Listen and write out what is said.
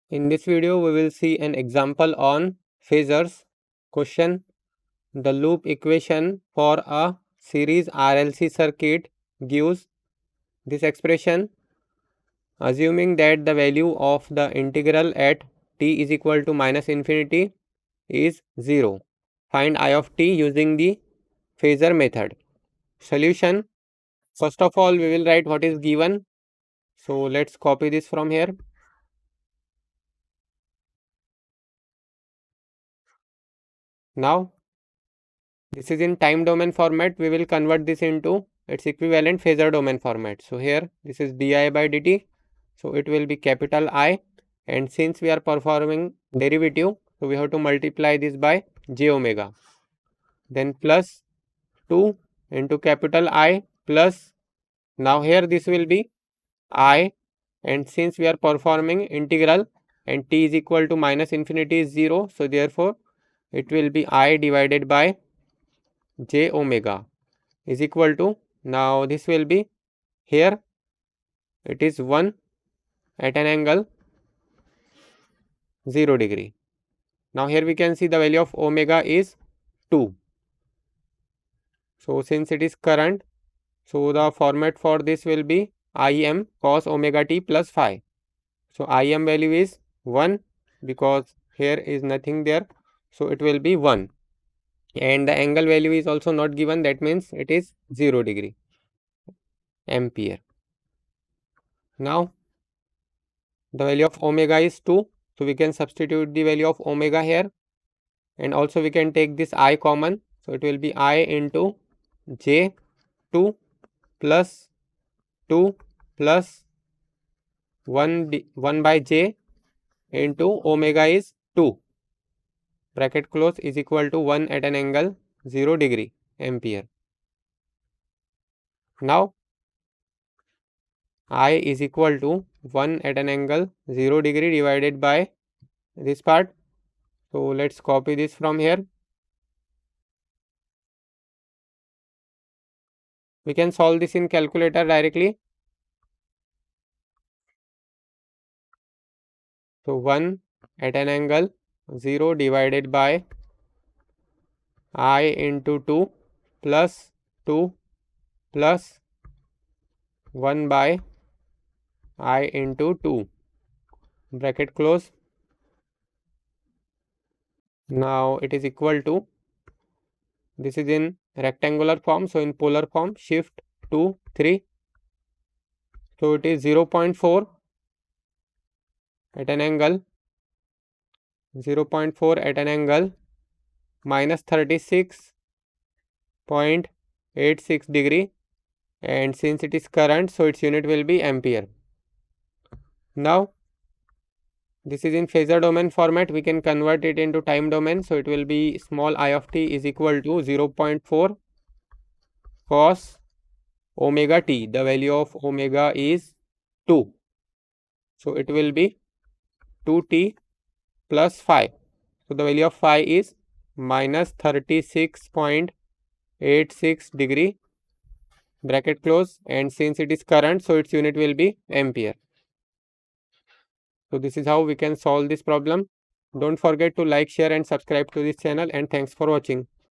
In this video, we will see an example on phasors. Question: the loop equation for a series RLC circuit gives this expression. Assuming that the value of the integral at t is equal to minus infinity is 0. Find I of t using the phasor method. Solution: first of all, we will write what is given. So let's copy this from here. Now, this is in time domain format. We will convert this into its equivalent phasor domain format. So here this is di by dt. So it will be capital I, and since we are performing derivative, so we have to multiply this by j omega. Then plus 2 into capital I plus, now here this will be I, and since we are performing integral and t is equal to minus infinity is 0, so therefore it will be I divided by j omega is equal to, now this will be, here it is 1 at an angle 0 degree. Now here we can see the value of omega is 2. So since it is current, so the format for this will be Im cos omega t plus phi. So Im value is 1 because here is nothing there, so it will be 1. And the angle value is also not given, that means it is 0 degree ampere. Now the value of omega is 2, so we can substitute the value of omega here, and also we can take this I common, so it will be I into j 2 plus 2 plus 1 by j into omega is 2 bracket close is equal to 1 at an angle 0 degree ampere. Now I is equal to 1 at an angle 0 degree divided by this part. So let's copy this from here. We can solve this in calculator directly. So 1 at an angle 0 divided by I into 2 plus 2 plus 1 by I into 2 bracket close. Now it is equal to, this is in rectangular form, so in polar form, shift 2 3, so it is 0.4 at an angle 0.4 at an angle minus 36.86 degree, and since it is current, so its unit will be ampere. Now this is in phasor domain format, we can convert it into time domain, so it will be small I of t is equal to 0.4 cos omega t. The value of omega is 2, so it will be 2t plus phi. So the value of phi is minus 36.86 degree bracket close, and since it is current, so its unit will be ampere. So this is how we can solve this problem. Don't forget to like, share and subscribe to this channel, and thanks for watching.